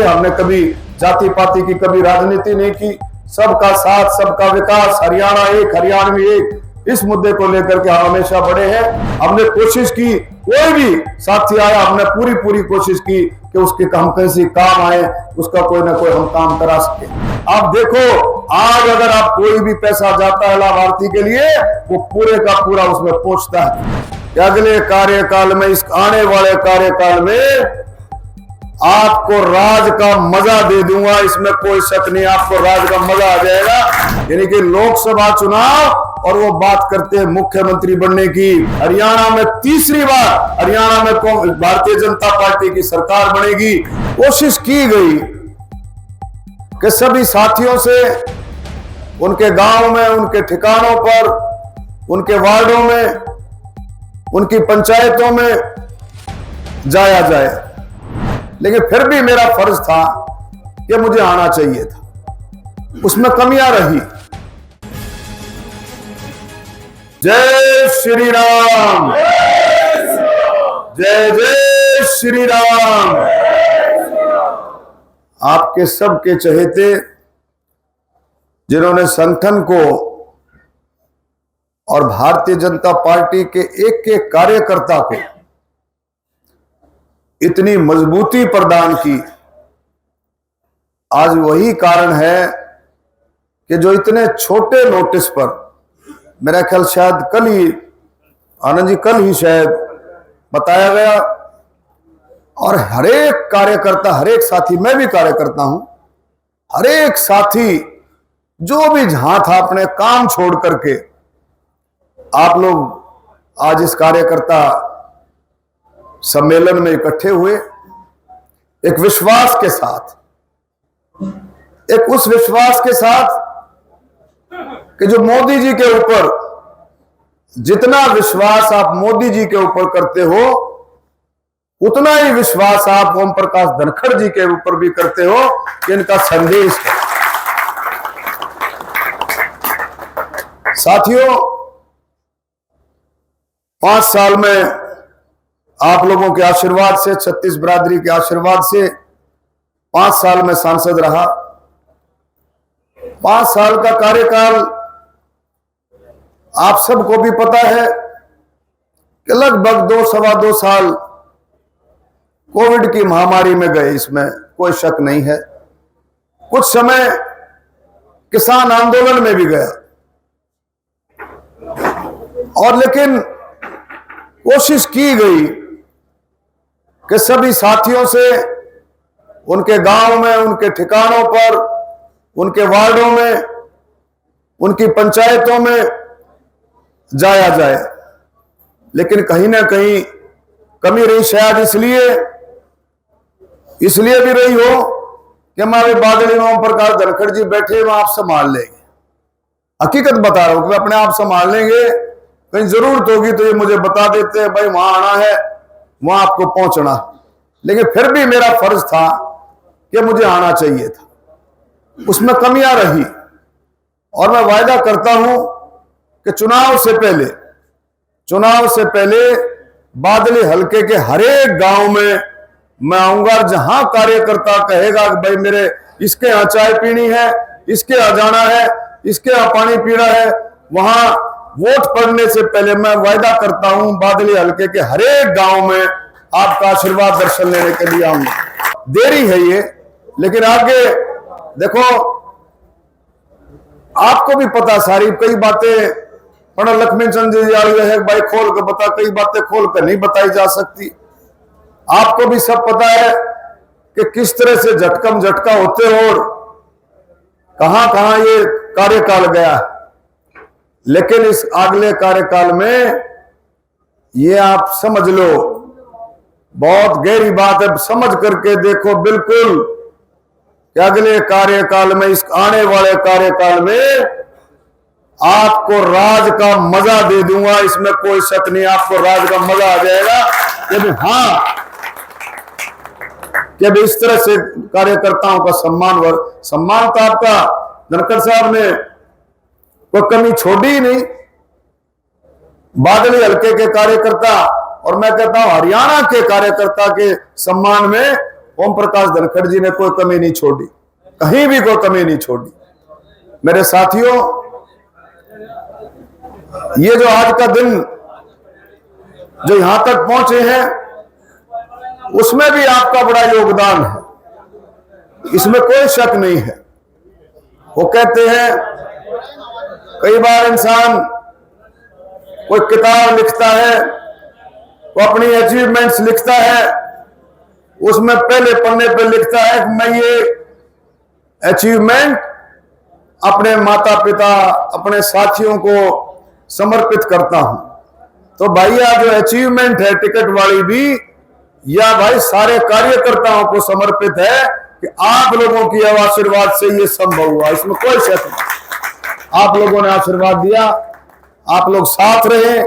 हमने कभी जाति पाति की कभी राजनीति नहीं की। सबका साथ, सबका विकास, हरियाणा एक, हरियाणवी एक, इस मुद्दे को लेकर के हम हमेशा बड़े हैं। हमने कोशिश की, कोई भी साथी आया हमने पूरी कोशिश की कि उसके हम कैसे काम आए, उसका कोई ना कोई हम काम करा सके। आप देखो, आज अगर आप कोई भी पैसा जाता है लाभार्थी के लिए, वो पूरे का पूरा उसमें पहुंचता है कि अगले कार्यकाल में, इस आने वाले कार्यकाल में आपको राज का मजा दे दूंगा, इसमें कोई शक नहीं, आपको राज का मजा आ जाएगा। यानी कि लोकसभा चुनाव, और वो बात करते हैं मुख्यमंत्री बनने की। हरियाणा में तीसरी बार हरियाणा में भारतीय जनता पार्टी की सरकार बनेगी। कोशिश की गई कि सभी साथियों से उनके गांव में, उनके ठिकानों पर, उनके वार्डों में, उनकी पंचायतों में जाया जाए, लेकिन फिर भी मेरा फर्ज था कि मुझे आना चाहिए था। उसमें कमियां रही। जय श्री राम, जय जय श्री राम। आपके सबके चहेते, जिन्होंने संगठन को और भारतीय जनता पार्टी के एक एक कार्यकर्ता को इतनी मजबूती प्रदान की, आज वही कारण है कि जो इतने छोटे नोटिस पर, मेरा ख्याल शायद कल ही, आनंद जी कल ही शायद बताया गया, और हरेक कार्यकर्ता, हरेक साथी, मैं भी कार्यकर्ता हूं, हरेक साथी जो भी जहां था अपने काम छोड़ करके आप लोग आज इस कार्यकर्ता सम्मेलन में इकट्ठे हुए, एक विश्वास के साथ, एक उस विश्वास के साथ कि जो मोदी जी के ऊपर, जितना विश्वास आप मोदी जी के ऊपर करते हो, उतना ही विश्वास आप ओम प्रकाश धनखड़ जी के ऊपर भी करते हो कि इनका संदेश है। साथियों, 5 साल में आप लोगों के आशीर्वाद से, 36 बिरादरी के आशीर्वाद से 5 साल में सांसद रहा। 5 साल का कार्यकाल आप सबको भी पता है कि लगभग 2-2.25 साल कोविड की महामारी में गए, इसमें कोई शक नहीं है। कुछ समय किसान आंदोलन में भी गया, और लेकिन कोशिश की गई कि सभी साथियों से उनके गांव में, उनके ठिकानों पर, उनके वार्डों में, उनकी पंचायतों में जाया जाए, लेकिन कहीं ना कहीं कमी रही। शायद इसलिए भी रही हो कि हमारे बादल ओम प्रकाश धनखड़ जी बैठे, वहां आप संभाल लेंगे। हकीकत बता रहा हूं कि अपने आप संभाल लेंगे, कहीं जरूरत होगी तो ये मुझे बता देते हैं, भाई वहां आना है, वहां आपको पहुंचना। लेकिन फिर भी मेरा फर्ज था कि मुझे आना चाहिए था। उसमें कमियां रही, और मैं वायदा करता हूं कि चुनाव से पहले बादली हलके के हरेक गांव में मैं आऊंगा। जहां कार्यकर्ता कहेगा कि भाई मेरे इसके यहां चाय पीनी है, इसके यहां जाना है, इसके यहां पानी पीना है, वहां वोट पड़ने से पहले मैं वायदा करता हूं बादली हलके के हरेक गांव में आपका आशीर्वाद दर्शन लेने के लिए आऊंगा। देरी है ये, लेकिन आगे देखो, आपको भी पता सारी कई बातें पंडित लक्ष्मण चंद जी है, भाई खोल कर बता, कई बातें खोल कर नहीं बताई जा सकती। आपको भी सब पता है कि किस तरह से झटका होते और कहां कहां ये कार्यकाल गया। लेकिन इस अगले कार्यकाल में ये आप समझ लो, बहुत गहरी बात है, समझ करके देखो बिल्कुल कि अगले कार्यकाल में, इस आने वाले कार्यकाल में आपको राज का मजा दे दूंगा, इसमें कोई शक नहीं, आपको राज का मजा आ जाएगा। कि इस तरह से कार्यकर्ताओं का सम्मान तो आपका धनखड़ साहब ने कोई कमी छोड़ी ही नहीं। बादली हलके के कार्यकर्ता, और मैं कहता हूं हरियाणा के कार्यकर्ता के सम्मान में ओम प्रकाश धनखड़ जी ने कोई कमी नहीं छोड़ी, कहीं भी कोई कमी नहीं छोड़ी। मेरे साथियों, ये जो आज का दिन जो यहां तक पहुंचे हैं, उसमें भी आपका बड़ा योगदान है, इसमें कोई शक नहीं है। वो कहते हैं कई बार इंसान कोई किताब लिखता है, वो अपनी अचीवमेंट्स लिखता है, उसमें पहले पन्ने पे लिखता है कि मैं ये अचीवमेंट अपने माता पिता, अपने साथियों को समर्पित करता हूं। तो भाई यह जो अचीवमेंट है टिकट वाली भी, या भाई सारे कार्यकर्ताओं को समर्पित है कि आप लोगों की आशीर्वाद से ये संभव हुआ, इसमें कोई शक नहीं। आप लोगों ने आशीर्वाद दिया, आप लोग साथ रहे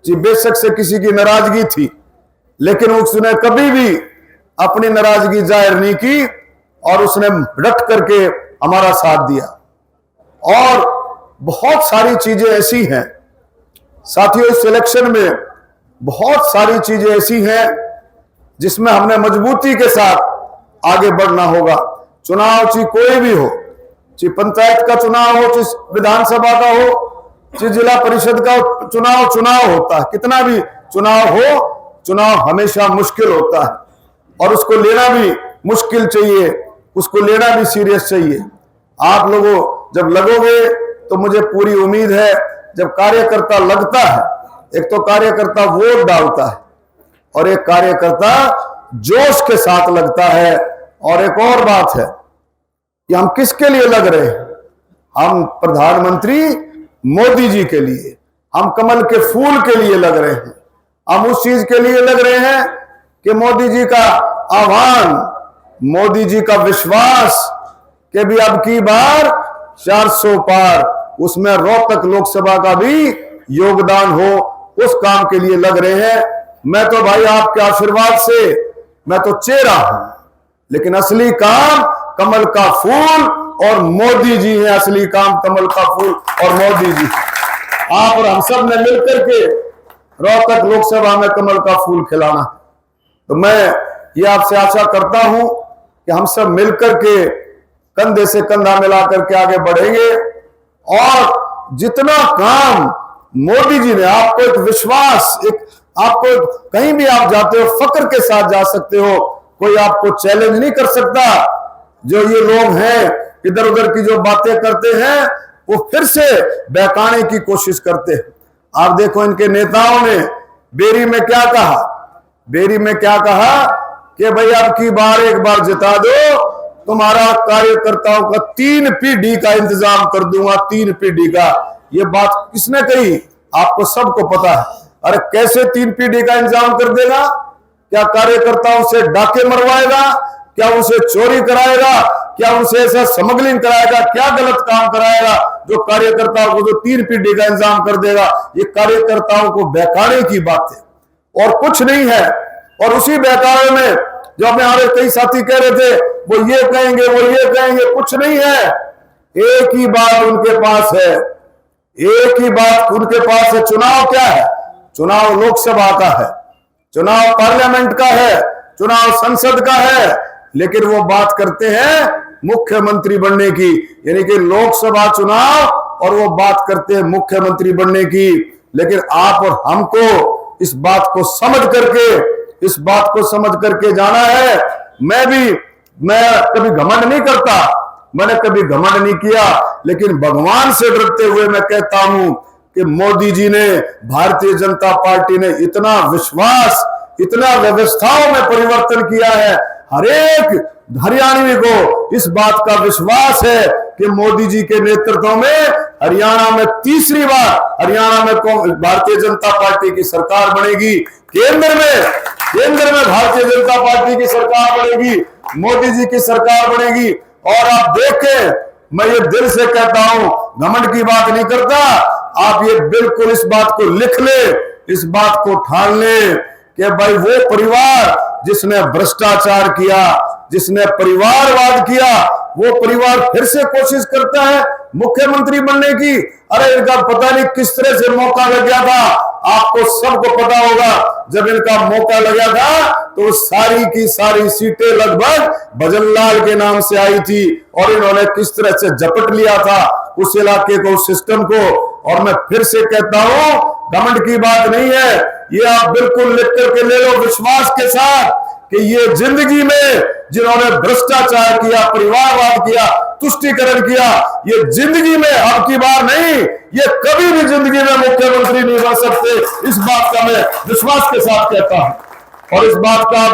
जी। बेशक से किसी की नाराजगी थी, लेकिन उसने कभी भी अपनी नाराजगी जाहिर नहीं की और उसने डट करके हमारा साथ दिया। और बहुत सारी चीजें ऐसी हैं साथियों, इस इलेक्शन में बहुत सारी चीजें ऐसी हैं जिसमें हमने मजबूती के साथ आगे बढ़ना होगा। चुनाव चाहे कोई भी हो, चाहे पंचायत का चुनाव हो, चाहे विधानसभा का हो, चाहे जिला परिषद का चुनाव होता है। कितना भी चुनाव हो, चुनाव हमेशा मुश्किल होता है और उसको लेना भी मुश्किल चाहिए, उसको लेना भी सीरियस चाहिए। आप लोगों जब लगोगे तो मुझे पूरी उम्मीद है, जब कार्यकर्ता लगता है, एक तो कार्यकर्ता वोट डालता है और एक कार्यकर्ता जोश के साथ लगता है। और एक और बात है कि हम किसके लिए लग रहे हैं? हम प्रधानमंत्री मोदी जी के लिए, हम कमल के फूल के लिए लग रहे हैं। हम उस चीज के लिए लग रहे हैं कि मोदी जी का आह्वान, मोदी जी का विश्वास कि भी अब की बार 400 पार, उसमें रोहतक लोकसभा का भी योगदान हो, उस काम के लिए लग रहे हैं। मैं तो भाई आपके आशीर्वाद से मैं तो चेहरा हूं, लेकिन असली काम कमल का फूल और मोदी जी है। असली काम कमल का फूल और मोदी जी। आप और हम सब ने मिलकर के रोहतक लोकसभा में कमल का फूल खिलाना। तो मैं ये आपसे आशा करता हूं कि हम सब मिलकर के कंधे से कंधा मिलाकर के आगे बढ़ेंगे और जितना काम मोदी जी ने आपको एक विश्वास, एक आपको कहीं भी आप जाते हो फक्र के साथ जा सकते हो, कोई आपको चैलेंज नहीं कर सकता। जो ये लोग हैं इधर उधर की जो बातें करते हैं वो फिर से बहकाने की कोशिश करते हैं। आप देखो इनके नेताओं ने बेरी में क्या कहा, बेरी में क्या कहा कि भाई अब की बार एक बार जिता दो, तुम्हारा कार्यकर्ताओं का 3 पीढ़ी का इंतजाम कर दूंगा, 3 पीढ़ी का। ये बात किसने कही? आपको सबको पता है। अरे कैसे 3 पीढ़ी का इंतजाम कर देगा? क्या कार्यकर्ताओं से डाके मरवाएगा? क्या उनसे चोरी कराएगा? क्या उनसे ऐसा स्मगलिंग कराएगा? क्या गलत काम कराएगा जो कार्यकर्ताओं को जो 3 पीढ़ी का इंतजाम कर देगा? ये कार्यकर्ताओं को बहकाने की बात है और कुछ नहीं है। और उसी बहकावे में जो अपने हमारे कई साथी कह रहे थे, वो ये कहेंगे, वो ये कहेंगे, कुछ नहीं है। एक ही बात उनके पास है, एक ही बात उनके पास है। चुनाव क्या है? चुनाव लोकसभा का है, चुनाव पार्लियामेंट का है, चुनाव संसद का है, लेकिन वो बात करते हैं मुख्यमंत्री बनने की, यानी कि लोकसभा चुनाव, और वो बात करते हैं मुख्यमंत्री बनने की। लेकिन आप और हमको इस बात को समझ करके जाना है। मैं कभी घमंड नहीं करता, मैंने कभी घमंड नहीं किया, लेकिन भगवान से डरते हुए मैं कहता हूं कि मोदी जी ने, भारतीय जनता पार्टी ने इतना विश्वास, इतना व्यवस्थाओं में परिवर्तन किया है। हर एक हरियाणवी को इस बात का विश्वास है कि मोदी जी के नेतृत्व में हरियाणा में तीसरी बार हरियाणा में भारतीय जनता पार्टी की सरकार बनेगी। केंद्र में भारतीय जनता पार्टी की सरकार बनेगी, मोदी जी की सरकार बनेगी। और आप देखें, मैं ये दिल से कहता हूं, घमंड की बात नहीं करता। आप ये बिल्कुल इस बात को लिख ले, इस बात को ठान ले कि भाई वो परिवार जिसने भ्रष्टाचार किया, जिसने परिवारवाद किया, वो परिवार फिर से कोशिश करता है मुख्यमंत्री बनने की। अरे इनका पता नहीं किस तरह से मौका लग गया था। आपको सबको पता होगा, जब इनका मौका लगा था तो सारी की सारी सीटें लगभग भजनलाल के नाम से आई थी, और इन्होंने किस तरह से झपट लिया था उस इलाके को, उस सिस्टम को। और मैं फिर से कहता हूं, घमंड की बात नहीं है, ये आप बिल्कुल लिख करके ले लो विश्वास के साथ कि ये जिंदगी में जिन्होंने भ्रष्टाचार किया, परिवारवाद किया, तुष्टीकरण किया, ये जिंदगी में अब की बार नहीं, ये कभी भी जिंदगी में मुख्यमंत्री नहीं बन सकते। इस बात का मैं विश्वास के साथ कहता हूं, और इस बात का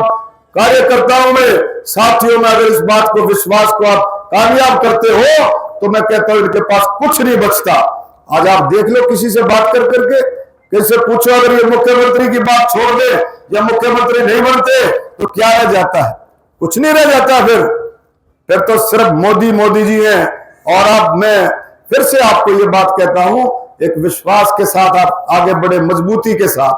कार्यकर्ताओं में, साथियों में, अगर इस बात को, विश्वास को आप कामयाब करते हो तो मैं कहता हूं इनके पास कुछ नहीं बचता। आज आप देख लो, किसी से बात कर करके किससे पूछो, अगर ये मुख्यमंत्री की बात छोड़ दे या मुख्यमंत्री नहीं बनते तो क्या रह जाता है? कुछ नहीं रह जाता। फिर तो सिर्फ मोदी मोदी जी हैं। और अब मैं फिर से आपको ये बात कहता हूं, एक विश्वास के साथ आप आगे बढ़े, मजबूती के साथ,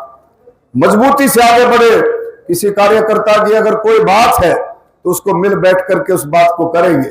मजबूती से आगे बढ़े। किसी कार्यकर्ता की अगर कोई बात है तो उसको मिल बैठ करके उस बात को करेंगे,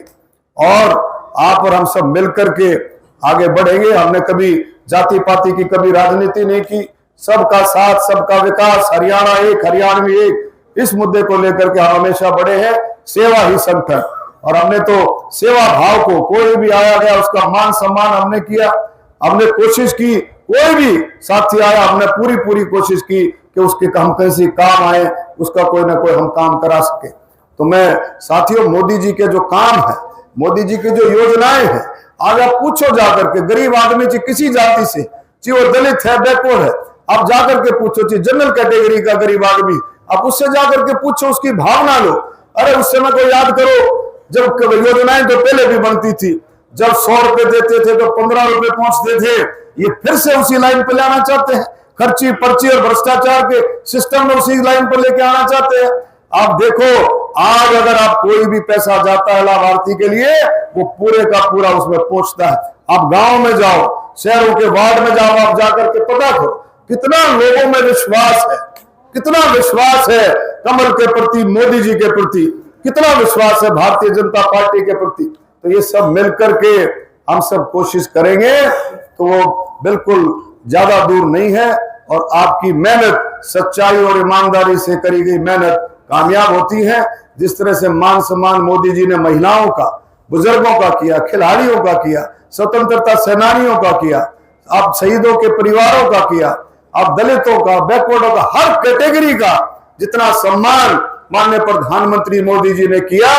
और आप और हम सब मिल करके आगे बढ़ेंगे। हमने कभी जाति पाति की कभी राजनीति नहीं की, सबका साथ, सबका विकास, हरियाणा एक, हरियाणवी एक, इस मुद्दे को लेकर के हम हमेशा बढ़े हैं। सेवा ही संगठन, और हमने तो सेवा भाव को, कोई भी आया गया उसका मान सम्मान हमने किया। हमने कोशिश की, कोई भी साथी आया हमने पूरी कोशिश की कि उसके हम कैसे काम आए, उसका कोई ना कोई हम काम करा सके। तो मैं साथियों, मोदी जी के जो काम है, मोदी जी की जो योजनाएं हैं, आज आप पूछो जाकर के गरीब आदमी से, किसी जाति से, चाहे वो दलित है, बैकवर्ड है, आप जाकर के पूछो, चाहे जनरल कैटेगरी का गरीब आदमी, आप उससे जाकर के पूछो, उसकी भावना लो। अरे उस समय को याद करो, जब योजनाएं तो पहले भी बनती थी, जब 100 रुपए देते थे तो 15 रुपए पहुंचते थे। ये फिर से उसी लाइन पे लाना चाहते हैं, खर्ची पर्ची और भ्रष्टाचार के सिस्टम में उसी लाइन पर लेके आना चाहते हैं। आप देखो, आज अगर आप कोई भी पैसा जाता है लाभार्थी के लिए, वो पूरे का पूरा उसमें पहुंचता है। आप गांव में जाओ, शहरों के वार्ड में जाओ, आप जाकर के पता करो कितना लोगों में विश्वास है, कितना विश्वास है कमल के प्रति, मोदी जी के प्रति, कितना विश्वास है भारतीय जनता पार्टी के प्रति। तो ये सब मिलकर के हम सब कोशिश करेंगे तो वो बिल्कुल ज्यादा दूर नहीं है, और आपकी मेहनत, सच्चाई और ईमानदारी से करी गई मेहनत कामयाब होती है। जिस तरह से मान सम्मान मोदी जी ने महिलाओं का, बुजुर्गों का किया, खिलाड़ियों का किया, स्वतंत्रता सेनानियों का किया, आप शहीदों के परिवारों का किया, आप दलितों का, बैकवर्डों का, हर कैटेगरी का जितना सम्मान माननीय प्रधानमंत्री मोदी जी ने किया,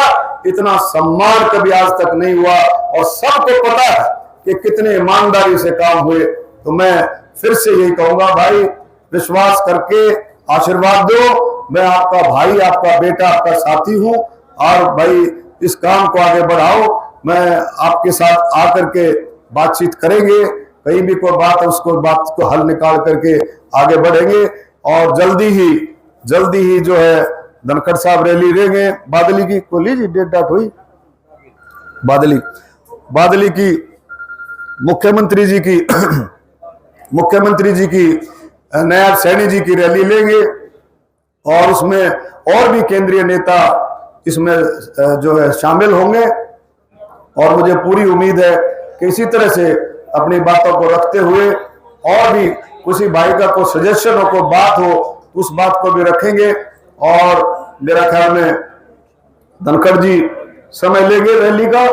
इतना सम्मान कभी आज तक नहीं हुआ। और सबको पता है कि कितने ईमानदारी से काम हुए। तो मैं फिर से यही कहूंगा, भाई विश्वास करके आशीर्वाद दो। मैं आपका भाई, आपका बेटा, आपका साथी हूं, और भाई इस काम को आगे बढ़ाओ। मैं आपके साथ आकर के बातचीत करेंगे, कहीं भी कोई बात है उसको, बात को हल निकाल करके आगे बढ़ेंगे। और जल्दी ही जो है धनखड़ साहब रैली लेंगे। बादली की को लीजिए, डेट डाट हुई बादली की मुख्यमंत्री जी की नायब सैनी जी की रैली लेंगे, और उसमें और भी केंद्रीय नेता इसमें जो है शामिल होंगे। और मुझे पूरी उम्मीद है कि इसी तरह से अपनी बातों को रखते हुए, और भी किसी भाई का कोई सजेशन हो, कोई बात हो, उस बात को भी रखेंगे। और मेरा ख्याल में धनखड़ जी समय लेंगे रैली का,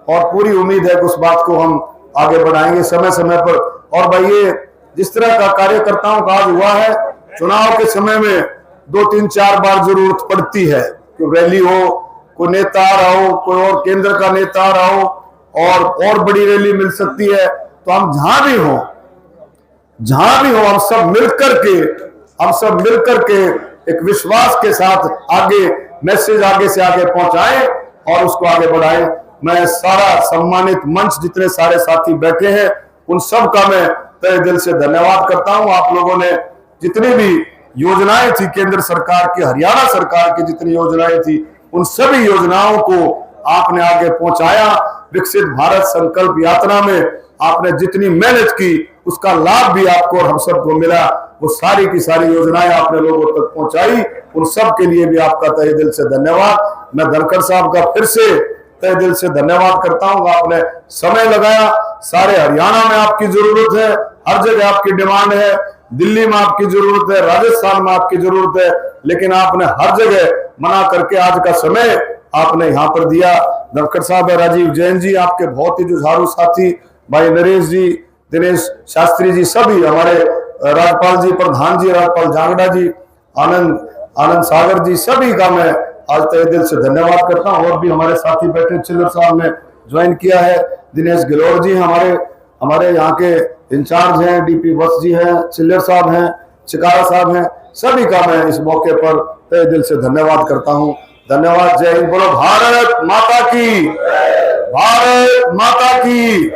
और पूरी उम्मीद है कि उस बात को हम आगे बढ़ाएंगे समय समय पर। और भाई ये जिस तरह का कार्यकर्ताओं का आज हुआ है, चुनाव के समय में 2-3-4 बार जरूरत पड़ती है कि रैली हो, कोई नेता आ रहा हो, कोई और केंद्र का नेता आ रहा हो, और बड़ी रैली मिल सकती है। तो हम जहां भी हो, हम सब मिलकर के एक विश्वास के साथ आगे मैसेज आगे से आगे पहुंचाएं और उसको आगे बढ़ाएं। मैं सारा सम्मानित मंच, जितने सारे साथी बैठे हैं, उन सब का मैं तहे दिल से धन्यवाद करता हूं। आप लोगों ने जितनी भी योजनाएं थी केंद्र सरकार की, हरियाणा सरकार की जितनी योजनाएं थी, उन सभी योजनाओं को आपने आगे पहुंचाया। विकसित भारत संकल्प यात्रा में आपने जितनी मेहनत की, उसका लाभ भी आपको और हम सबको मिला। वो सारी की सारी योजनाएं आपने लोगों तक पहुंचाई, उन सब के लिए भी आपका तहे दिल से धन्यवाद। मैं धनखड़ साहब का फिर से तहे दिल से धन्यवाद करता हूँ। आपने समय लगाया, सारे हरियाणा में आपकी जरूरत है, हर जगह आपकी डिमांड है, दिल्ली में आपकी जरूरत है, राजस्थान में आपकी जरूरत है, लेकिन आपने हर जगह मना करके आज का समय आपने यहाँ पर दिया। धनखड़ साहब, राजीव जैन जी, आपके बहुत ही जुझारू साथी, भाई नरेश जी, दिनेश शास्त्री जी, सभी हमारे राजपाल जी, प्रधान जी, राजपाल जांगड़ा जी, आनंद सागर जी, सभी का मैं आज तहे दिल से धन्यवाद करता हूँ। और भी हमारे साथी बैठे, चिल्लर साहब ने ज्वाइन किया है, दिनेश गिलोर जी हमारे यहाँ के इंचार्ज हैं, डीपी वत्स जी हैं, चिल्लर साहब हैं, चिकारा साहब हैं, सभी का मैं इस मौके पर तहे दिल से धन्यवाद करता हूँ। धन्यवाद। जय हिंद। बोलो भारत माता की, भारत माता की।